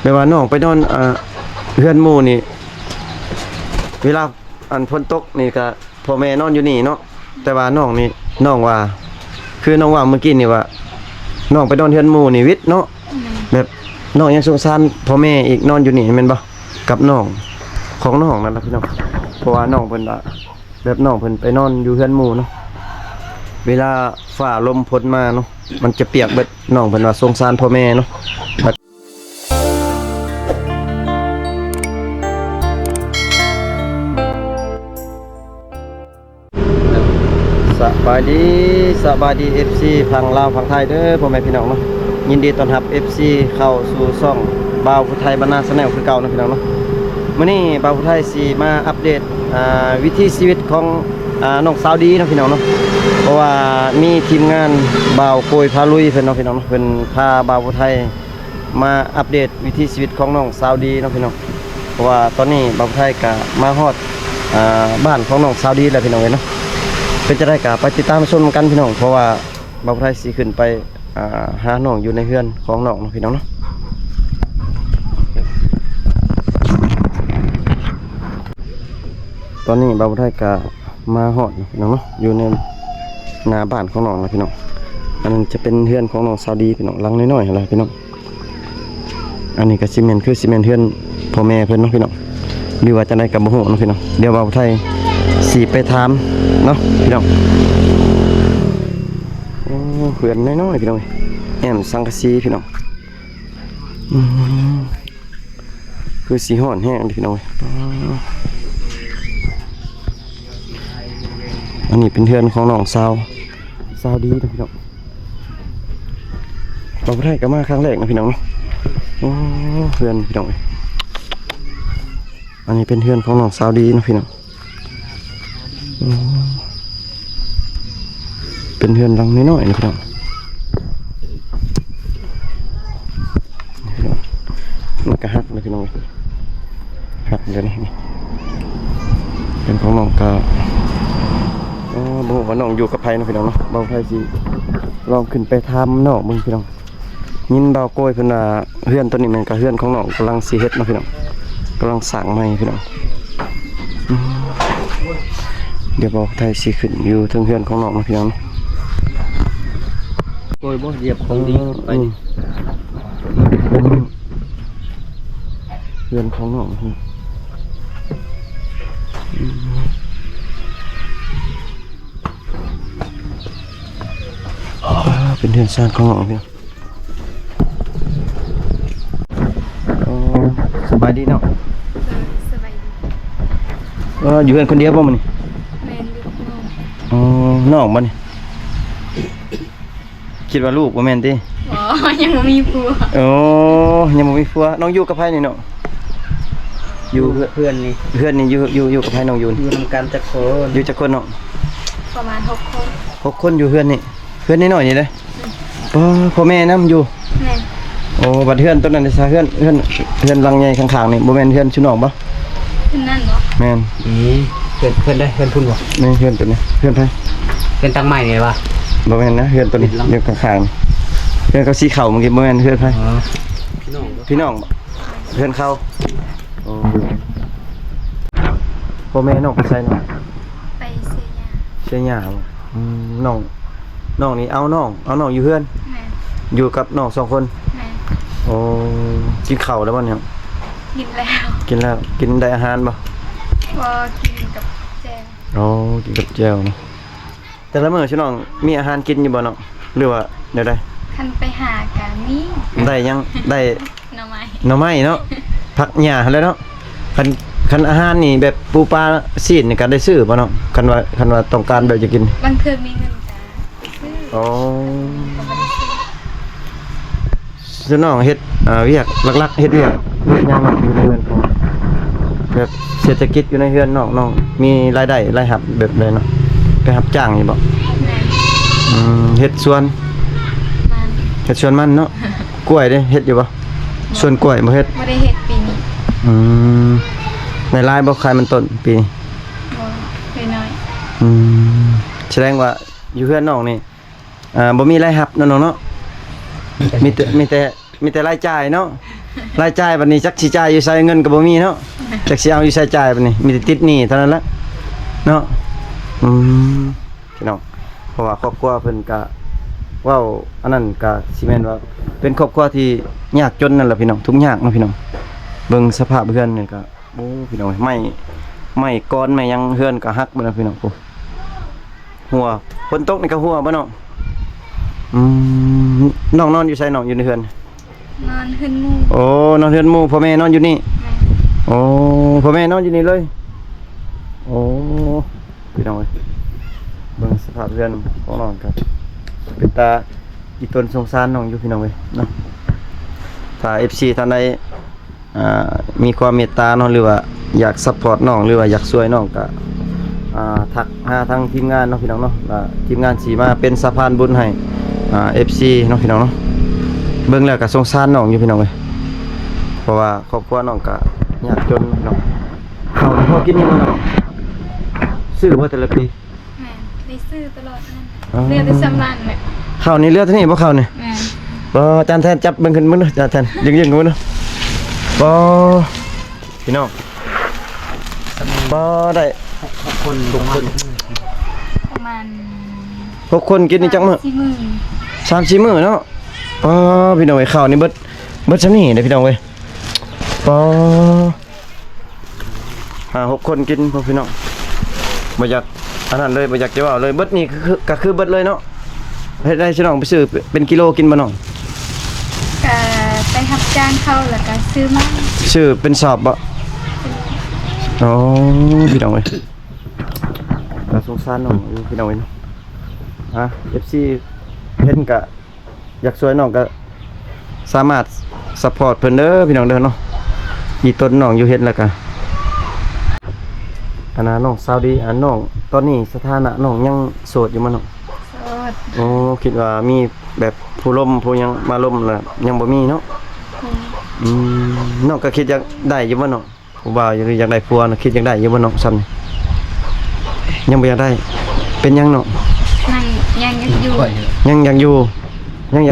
ไม่ว่าน้องไปนอนเฮือนหมู่นี่เวลาอันฝนตกนี่ก็พ่อแม่นอนอยู่นี่เนาะแต่ว่าน้องนี่น้องว่าคือน้องว่าเมื่อกี้นี่ว่าน้องไปนอนเฮือนหมู่นี่วิทย์เนาะแบบน้องยังสงสารพ่อแม่อีกนอนอยู่นี่แม่นบ่กับน้องของน้องนั่นล่ะพี่น้องเพราะว่าน้องเพิ่นว่าแบบน้องเพิ่นไปนอนอยู่เฮือนหมู่เนาะเวลาฟ้าลมพดมาเนาะมันจะเปียกเบิดน้องเพิ่นว่าสงสารพ่อแม่เนาะสบายดี FC ฝั่งลาวฝั่งไทยเด้อพ่อแม่พี่น้องเนาะยินดีต้อนรับ FC เข้าสู่ช่องบ่าวผู้ไทยบ้านนาแนลคือเก่านะพี่น้องเนาะมื้อนี้บ่าวผู้ไทยสิมาอัปเดตวิถีชีวิตของน้องสาวดีนะพี่น้องเนาะเพราะว่ามีทีมงานบ่าวโกยพาลุยเพิ่นเนาะพี่น้องเนาะเพิ่นพาบ่าวผู้ไทยมาอัปเดตวิถีชีวิตของน้องสาวดีเนาะพี่น้องเพราะว่าตอนนี้บ่าวผู้ไทยก็มาฮอดบ้านของน้องสาวดีแล้วพี่น้องเนาะเป็นจะได้กับไปติดตามชมกันพี่น้องเพราะว่าบ่าวไทยสิขึ้นไปหาน้องอยู่ในเฮือนของน้องเนาะพี่น้องเนาะตอนนี้บ่าวไทยก็มาฮอดพี่น้องเนาะอยู่ในหน้าบ้านของน้องนะพี่น้องอันนั้นจะเป็นเฮือนของน้องสาวดีพี่น้องหลังน้อยๆอะไรพี่น้องอันนี้ก็ซีเมนต์คือซีเมนต์เฮือนพ่อแม่เพิ่นเนาะพี่น้องหรือว่าจะได้กับบ่ฮู้เนาะพี่น้องเดี๋ยวบ่าวไทยสีไปถามเนาะพี่น้องเพื่อนน้อยๆพี่น้องแอมสังกะสีพี่น้องคือสีห่อนแห้งพี่น้องอันนี้เป็นเพื่อนของน้องสาวดีนะพี่น้องเราไปได้กันมาครั้งแรกนะพี่น้องเพื่อนพี่น้องอันนี้เป็นเพื่อนของน้องสาวดีนะพี่น้องเป็นเฮือนหลังน้อยๆนะครับมันก็หักเลยพี่น้องหักเลยนี่เป็นของน้องกาบอกว่าน้องอยู่กับไผ่นะพี่น้องเนาะเบาไผ่สิลองขึ้นไปทำน้องมึงพี่น้องยินเบาโกยเพิ่นว่าเฮือนตัวนี้มันก็เฮือนของน้องกำลังสีเฮ็ดนะพี่น้องกำลังสั่งใหม่พี่น้องเดี๋ยวบอกไทยสิขึ้นอยู่ทางเฮือนของน้องนะพี่น้องโกยบ่เหยียบของดีไปนี่เฮือนของน้องเป็นเฮือนสร้างของน้องพี่น้องสบายดีเนาะสบายดีอยู่เฮือนคนเดียวบ่มื้อนี้แม่นลูกน้องบ่นี่คิดว่าลูกบ่แม่นติอ๋อยังบ่มีผัวยังบ่มีผัวน้องอยู่กับไผนี่เนาะอยู่เพื่อนนี่อยู่กับไผน้องอยู่นำกันจักคนอยู่จักคนเนาะประมาณ6 คน6 คนอยู่เฮือนนี่เฮือนน้อยๆนี่เด้พ่อแม่นำอยู่แม่นบัดเฮือนต้นนั้นซะเฮือนหลังใหญ่ข้างๆนี่บ่แม่นเฮือนชุน้องบ่เพิ่นนั่นเนาะแม่นเพื่อนได้เพื่อนพุ่นบ่แม่นเฮือนตัวนี้เฮือนไผเพื่อนตั้งใหม่นี่วะบ่แม่นนะเฮือนตัวนี้อยู่ข้างๆเฮือนเขาสีขาวเมื่อกี้บ่แม่นเฮือนไผพี่น้องเฮือนเขาพ่อแม่น้องไปใส่เนาะไปเสียหญ้าน้องนี่เอาน้องอยู่เฮือนแม่นอยู่กับน้อง2 คนแม่นกินข้าวแล้วบ่เนี่ยกินแล้วกินได้อาหารบ่กินกับแจวกินกับแจ่วเนาะแต่ละมื้อชิน้องมีอาหารกินอยู่บ่เนาะหรือว่าแนวใดคันไปหากันนี่ได้ยังได้ หน่อไม้เนาะผักหญ้าแล้วเนาะคันอาหารนี่แบบปูปลาซีนนี่ก็ได้ซื้อบ่เนาะคันว่าต้องการแบบจะกินบางเทื่อมีเงินจ้าซื้อน้องเฮ็ดเวียกหลักๆเฮ็ดเวียกหยังอยู่ในเรือนของแบบเศรษฐกิจอยู่ในเรือนน้องมีรายได้รายรับแบบใดเนาะไปรับจ้างนี่บ่แม่นเฮ็ดสวนมันเนาะกล้วยเด้เฮ็ดอยู่บ่สวนกล้วยบ่เฮ็ดบ่ได้เฮ็ดปีนี้ในลายบ่ขายมันต้นปีนี้บ่น้อยแสดงว่าอยู่เฮือนน้องนี่บ่มีรายรับเนาะมีแต่รายจ่ายเนาะ รายจ่ายบัดนี้จักสิจ่ายอยู่ไสเงินก็บ่มีเนาะจักสิเอาอยู่ไสจ่ายบัดนี้มีแต่ติดหนี้เท่านั้นแหละเนาะพี่น้องเพราะว่าครอบครัวเพิ่นก็เว้าอันนั้นก็สิแม่นว่าเป็นครอบครัวที่ยากจนนั่นแหละพี่น้องทุกข์ยากเนาะพี่น้องเบิ่งสภาพเรือนนี่ก็โอ้พี่น้องไม่ก้อนไม่ยังเฮือนก็หักบ่นะพี่น้องปุ๊หัวฝนตกนี่ก็หัวบ่เนาะน้องนอนอยู่ไสน้องอยู่ในเฮือน นอนขึ้นหมู่ โอ้นอนเฮือนหมู่พ่อแม่นอนอยู่นี่ แม่ โอ้พ่อแม่นอนอยู่นี่เลยโอ้พี่น้องเอ้ยเบิ่งสภาพเรือนของน้องครับเป็นตาอีตนสงสารน้องอยู่พี่น้องเอ้ยเนาะถ้า FC ท่านใดมีความเมตตาเนาะหรือว่าอยากซัพพอร์ตน้องหรือว่าอยากช่วยน้องก็ทักหาทางทีมงานเนาะพี่น้องเนาะทีมงานสิมาเป็นสะพานบุญให้FC เนาะพี่น้องเนาะเบิ่งแล้วก็สงสารน้องอยู่พี่น้องเอ้ยเพราะว่าครอบครัวน้องก็ยากจนพี่น้องข้าวพอกินนี่บ่น้องซื้อบ่แต่ละปี แม่ได้ซื้อตลอดนั่นเรียกได้สำรันแม่ ข้าวนี่เหลือเท่านี้บ่ข้าวนี่ แม่ บ่จานแทนจับเบิ่งขึ้นมึงเด้อจานแทนยึงๆกันมึงเด้อบ่พี่น้องบ่ได้ คนลงคน ประมาณ 6คนกินนี่จักมื้อ 40,000 3-4 มื้อเนาะบ่พี่น้องเอ้ยข้าวนี่เบิดซำนี้เด้อพี่น้องเอ้ยบ่6คนกินพวกพี่น้องบ่อยากอันนั้นเลยบ่อยากจะเว้าเลยเบิดนี่คือเบิดเลยเนาะเฮ็ดได้สิน้องไปซื้อเป็นกิโลกินบ่น้อง ก็ไปรับจ้างเขาแล้วก็ซื้อมา ซื้อเป็นสอบบ่อ๋อพี่น้องเอ้ยก็สงสารน้องอยู่พี่น้องเอ้ยเนาะFC เห็นก็อยากช่วยน้องก็สามารถซัพพอร์ตเพิ่นเด้อพี่น้องเด้อเนาะอีต้นน้องอยู่เฮ็ดแล้วก็อันน่ะน้องสาวดีน้องตอนนี้สถานะน้องยังโสดอยู่มั้ยน้อง โสด โอ้คิดว่ามีแบบผู้ล่มผู้ยังมาล่มแล้วยังบ่มีเนาะน้องก็คิดอยากได้อยู่บ่น้องผู้บ่าวอยากได้ผัวน่ะคิดอยากได้อยู่บ่น้องซ้ำนี่ยังบ่อยากได้เป็นหยังน้อง นั่งยังอยู่ ยังอยา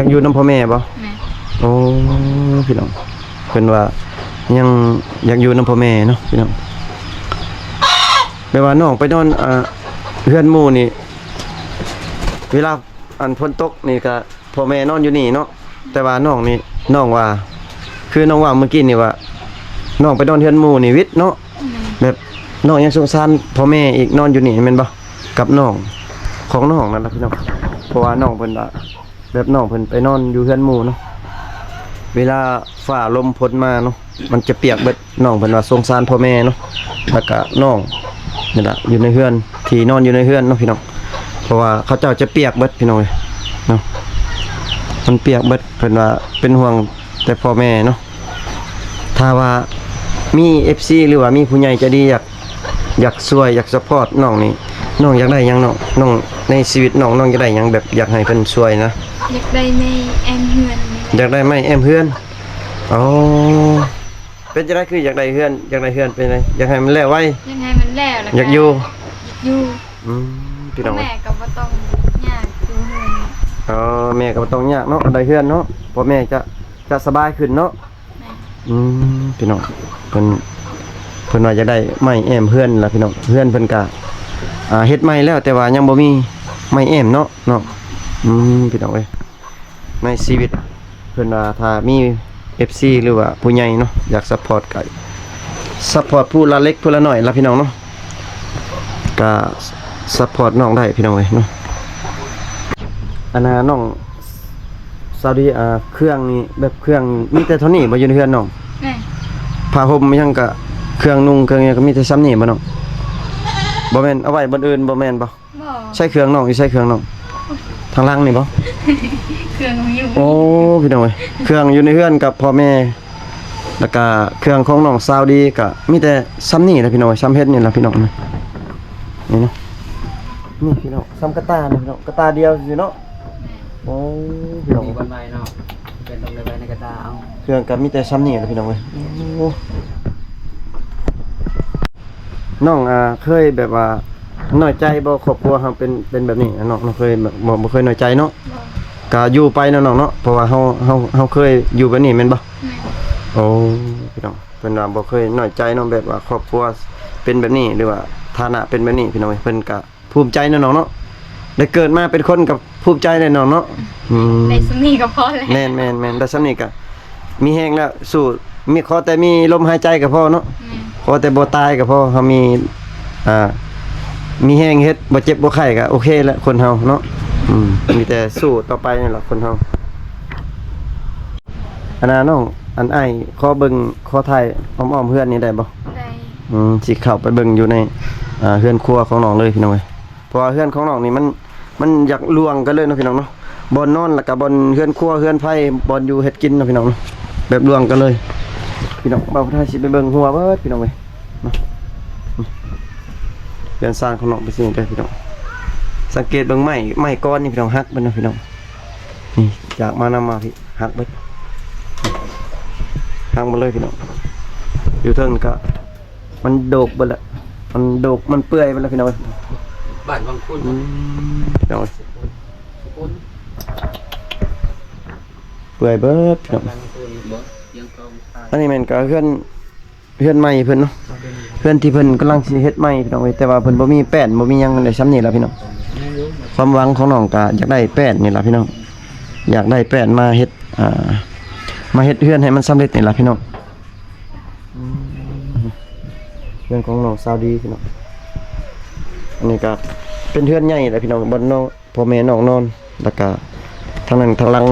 กอยู่นำพ่อแม่บ่ แม่ โอ้พี่น้องเพิ่นว่ายังอยากอยู่นำพ่อแม่เนาะพี่น้องแม่ว่าน้องไปนอนเฮือนหมู่นี่เวลาอันฝนตกนี่ก็พ่อแม่นอนอยู่นี่เนาะแต่ว่าน้องนี่น้องว่าคือน้องว่าเมื่อกี้นี่ว่าน้องไปนอนเฮือนหมู่นี่วิทย์เนาะแบบน้องยังสงสารพ่อแม่อีกนอนอยู่นี่แม่นบ่กับน้องของน้องนั่นล่ะพี่น้องเพราะว่าน้องเพิ่นว่าแบบน้องเพิ่นไปนอนอยู่เฮือนหมู่เนาะเวลาฟ้าลมพดมาเนาะมันจะเปียกเบิดน้องเพิ่นว่าสงสารพ่อแม่เนาะแล้วก็น้องนี่ล่ะอยู่ในเฮือนที่นอนอยู่ในเฮือนเนาะพี่น้องเพราะว่าเขาเจ้าจะเปียกเบิดพี่น้องเอ้ยเนาะมันเปียกเบิดเพิ่นว่าเป็นห่วงแต่พ่อแม่เนาะถ้าว่ามี FC หรือว่ามีผู้ใหญ่ใจดีอยากช่วยอยากซัพพอร์ตน้องนี่น้องอยากได้หยังน้องในชีวิตน้องอยากได้หยังแบบอยากให้เพิ่นช่วยนะ อยากได้ในแอมเฮือนนี่ อยากได้ไหมแอมเฮือนอ๋อเป็นจังได๋คืออยากได้เฮือนเป็นไงอยากให้มันแล้วไว้ ยังไงมันแล้วแล้ว อยากอยู่ อยู่ พี่น้อง แม่ก็บ่ต้องยากอยู่เฮือน อ๋อแม่ก็บ่ต้องยากเนาะได้เฮือนเนาะพ่อแม่จะสบายขึ้นเนาะ แม่ พี่น้องเพิ่นว่าจะได้ไม้แอมเฮือนล่ะพี่น้องเฮือนเพิ่นก็เฮ็ดใหม่แล้วแต่ว่ายังบ่มีไม้แอมเนาะพี่น้องเอ้ยในชีวิตเพิ่นว่าถ้ามี FC หรือว่าผู้ใหญ่เนาะอยากซัพพอร์ตก็ซัพพอร์ตผู้ละเล็กผู้ละน้อยล่ะพี่น้องเนาะก็ซัพพอร์ตน้องได้พี่น้องเอ้ยเนาะอันน่ะน้องซาวดีเครื่องนี่แบบเครื่องมีแต่เท่านี้บ่อยู่ในเฮือนน้อง แม่ ผ้าห่มยังก็เครื่องนุ่งเครื่องหยังก็มีแต่ซ้ำนี่บ่น้องบ่แม่นเอาไว้บนอื่นบ่แม่นบ่ บ่ ใช้เครื่องน้องอยู่ใช้เครื่องน้องทางล่างนี่บ่ เครื่องอยู่ โอ้พี่น้องเอ้ยเครื่องอยู่ในเฮือนกับพ่อแม่แล้วก็เครื่องของน้องสาวดีก็มีแต่ซ้ำนี่แหละพี่น้องซ้ำเฮ็ดนี่ล่ะพี่น้องนะนี่เนาะนี่พี่น้องซ้ำกระตานี่พี่น้องกระตาเดียวสิเนาะโอ้พี่น้อง มีคนใบเนาะเป็นตรงเลยไปในกระตาเอา เครื่องก็มีแต่ซ้ำนี่แหละพี่น้องเอ้ยโอ้น้องเคยแบบว่าน้อยใจบ่ครอบครัวเฮาเป็นแบบนี้น้องเคยแบบบ่เคยน้อยใจเนาะ บ่ ก็อยู่ไปเนาะน้องเนาะเพราะว่าเฮาเคยอยู่แบบนี้แม่นบ่ แม่ โอ้ โอ้พี่น้องเพิ่นว่าบ่เคยน้อยใจเนาะแบบว่าครอบครัวเป็นแบบนี้หรือว่าฐานะเป็นแบบนี้พี่น้องเพิ่นก็ภูมิใจเนาะน้องเนาะได้เกิดมาเป็นคนกับภูมิใจแน่นอนเนาะในสมีก็พอแล้ว แม่นๆได้ซ้ำนี้ก็มีแฮงแล้วสู้มีขอแต่มีลมหายใจก็พอเนาะขอแต่บ่ตายก็พอเฮามีมีแฮงเฮ็ดบ่เจ็บบ่ไข้ก็โอเคแล้วคนเฮาเนาะมีแต่สู้ต่อไปนี่ล่ะคนเฮาอันน่ะน้องอันอ้ายขอเบิ่งขอถ่ายอ้อมๆเพื่อนนี่ได้บ่ ได้ สิเข้าไปเบิ่งอยู่ในเฮือนครัวของน้องเลยพี่น้องเอ้ยเพราะว่าเฮือนของน้องนี่มันอยากลวงกันเลยเนาะพี่น้องเนาะบ่อนนอนแล้วก็บ่อนเฮือนครัวเฮือนไผบ่อนอยู่เฮ็ดกินเนาะพี่น้องเนาะแบบลวงกันเลยพี่น้องบ่าวไทยสิไปเบิ่งหัวเบิดพี่น้องเอ้ยเนาะเรือนสร้างของน้องไปสิได้พี่น้องสังเกตเบิ่งไม้ก้อนนี่พี่น้องหักเบิ่งนะพี่น้องนี่จากมานำมาพี่หักเบิดหักมาเลยพี่น้องอยู่เทิงก็มันโดกเบิดละมันโดกมันเปื่อยเบิดละพี่น้องเอ้ย บ้านบางคน พี่น้องเอ้ยเปื่อยเบิดพี่น้อง บางคนบ่ยังกองตาย อันนี้แม่นก็เพื่อนใหม่เพิ่นเนาะเพื่อนที่เพิ่นกำลังสิเฮ็ดใหม่พี่น้องเอ้ยแต่ว่าเพิ่นบ่มีแป้นบ่มีหยังได้ซ้ำนี่ล่ะพี่น้องความหวังของน้องก็อยากได้แป้นนี่ล่ะพี่น้องอยากได้แป้นมาเฮ็ดมาเฮ็ดเฮือนให้มันสำเร็จนี่ล่ะพี่น้องเฮือนของน้องซาวดีพี่น้องอันนี้ก็เป็นเฮือนใหญ่แหละพี่น้องบ่น้องพ่อแม่น้องนอนแล้วก็ทางนั้นทางหลัง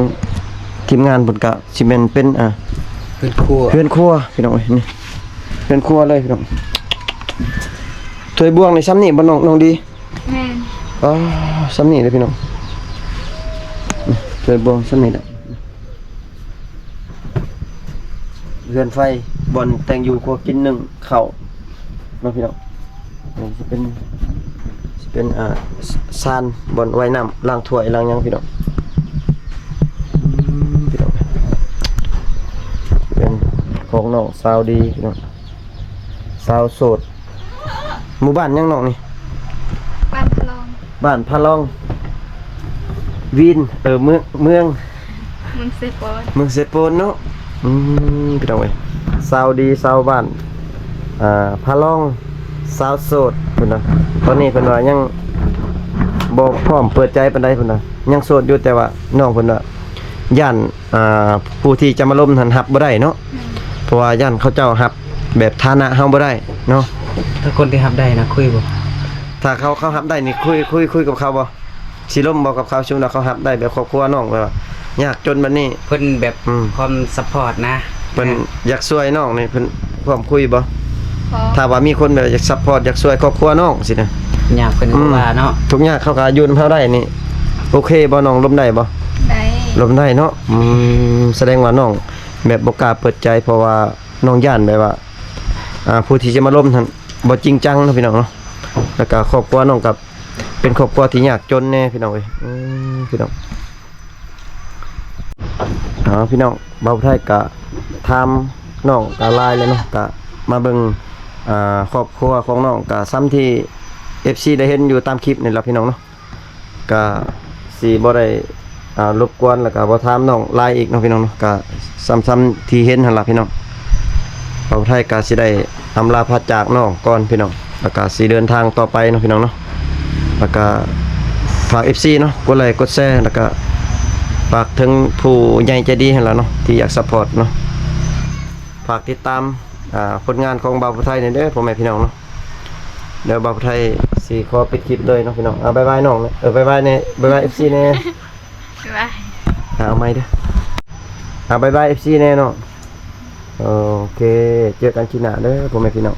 ทีมงานเพิ่นก็สิแม่นเป็น เป็นครัว เพื่อนครัวพี่น้องเอ้ยนี่เพื่อนครัวเลยพี่น้องถ้วยบวงในซ้ำนี่บ่น้องดี แม่น อ๋อซ้ำนี่เลยพี่น้องนี่ถ้วยบวงซ้ำนี่แหละเรือนไฟบอนแต่งอยู่ครัวกินหนึ่งข้าวเนาะพี่น้องนี่สิเป็นซานบอนไว้น้ำล้างถ้วยล้างหยังพี่น้องพี่น้องเป็นของน้องสาวดีพี่น้องสาวโสดหมู่บ้านยังน้องนี่ บ้านพะลอง บ้านพะลองวินเมือง เมืองเซโปน เมืองเซโปนเนาะพี่น้องเอ้ยสาวดีสาวบ้านพะลองสาวโสดเพิ่นน่ะตอนนี้เพิ่นว่ายังบ่พร้อมเปิดใจปานใดเพิ่นน่ะยังโสดอยู่แต่ว่าน้องเพิ่นว่าย่านผู้ที่จะมาล้มหันรับบ่ได้เนาะเพราะว่าย่านเขาเจ้ารับแบบฐานะเฮาบ่ได้เนาะ ถ้าคนที่รับได้นะคุยบ่ ถ้าเขารับได้นี่คุยกับเขาบ่สิล้มบ่กับเขาชุมแล้วเขารับได้แบบครอบครัวน้องแบบว่ายากจนบัดนี้ เพิ่นแบบความซัพพอร์ตนะ เพิ่นอยากช่วยน้องนี่เพิ่นพร้อมคุยบ่ พอ ถ้าว่ามีคนแบบอยากซัพพอร์ตอยากช่วยครอบครัวน้องสินะ อยากเป็นว่าเนาะ ทุกอย่างเขาก็อยู่นำเฮาได้นี่โอเคบ่น้องล้มได้บ่ ได้ ล้มได้เนาะแสดงว่าน้องแบบบ่กล้าเปิดใจเพราะว่าน้องย่านแบบว่าผู้ที่จะมาล้มท่านบ่จริงจังเนาะพี่น้องเนาะแล้วก็ครอบครัวน้องกับเป็นครอบครัวที่ยากจนแน่พี่น้องเอ้ยพี่น้องพี่น้องบ่าวไทยก็ถามน้องก็ไลน์เลยเนาะก็มาเบิ่งครอบครัวของน้องก็ซ้ำที่ FC ได้เห็นอยู่ตามคลิปนี่ล่ะพี่น้องเนาะก็สิบ่ได้รบกวนแล้วก็บ่ถามน้องไลน์อีกเนาะพี่น้องเนาะก็ซ้ำๆที่เห็นหั่นล่ะพี่น้องบ่าวไทยก็สิได้อำลาพระจากน้องก่อนพี่น้องแล้วก็สิเดินทางต่อไปเนาะพี่น้องเนาะแล้วก็ฝาก FC เนาะกดไลค์กดแชร์แล้วก็ฝากถึงผู้ใหญ่ใจดีหั่นล่ะเนาะที่อยากซัพพอร์ตเนาะฝากติดตามผลงานของบ่าวผู้ไทยนี่เด้อพ่อแม่พี่น้องเนาะเดี๋ยวบ่าวผู้ไทยสิขอปิดคลิปเลยเนาะพี่น้องบ๊ายบายน้องบ๊ายบายเนี่ยบ๊ายบาย FC เนี่ย บ๊ายบาย เอาไม้เด้อบ๊ายบาย FC เนี่ยเนาะโอเคเจอกันทีหน้าเด้อพ่อแม่พี่น้อง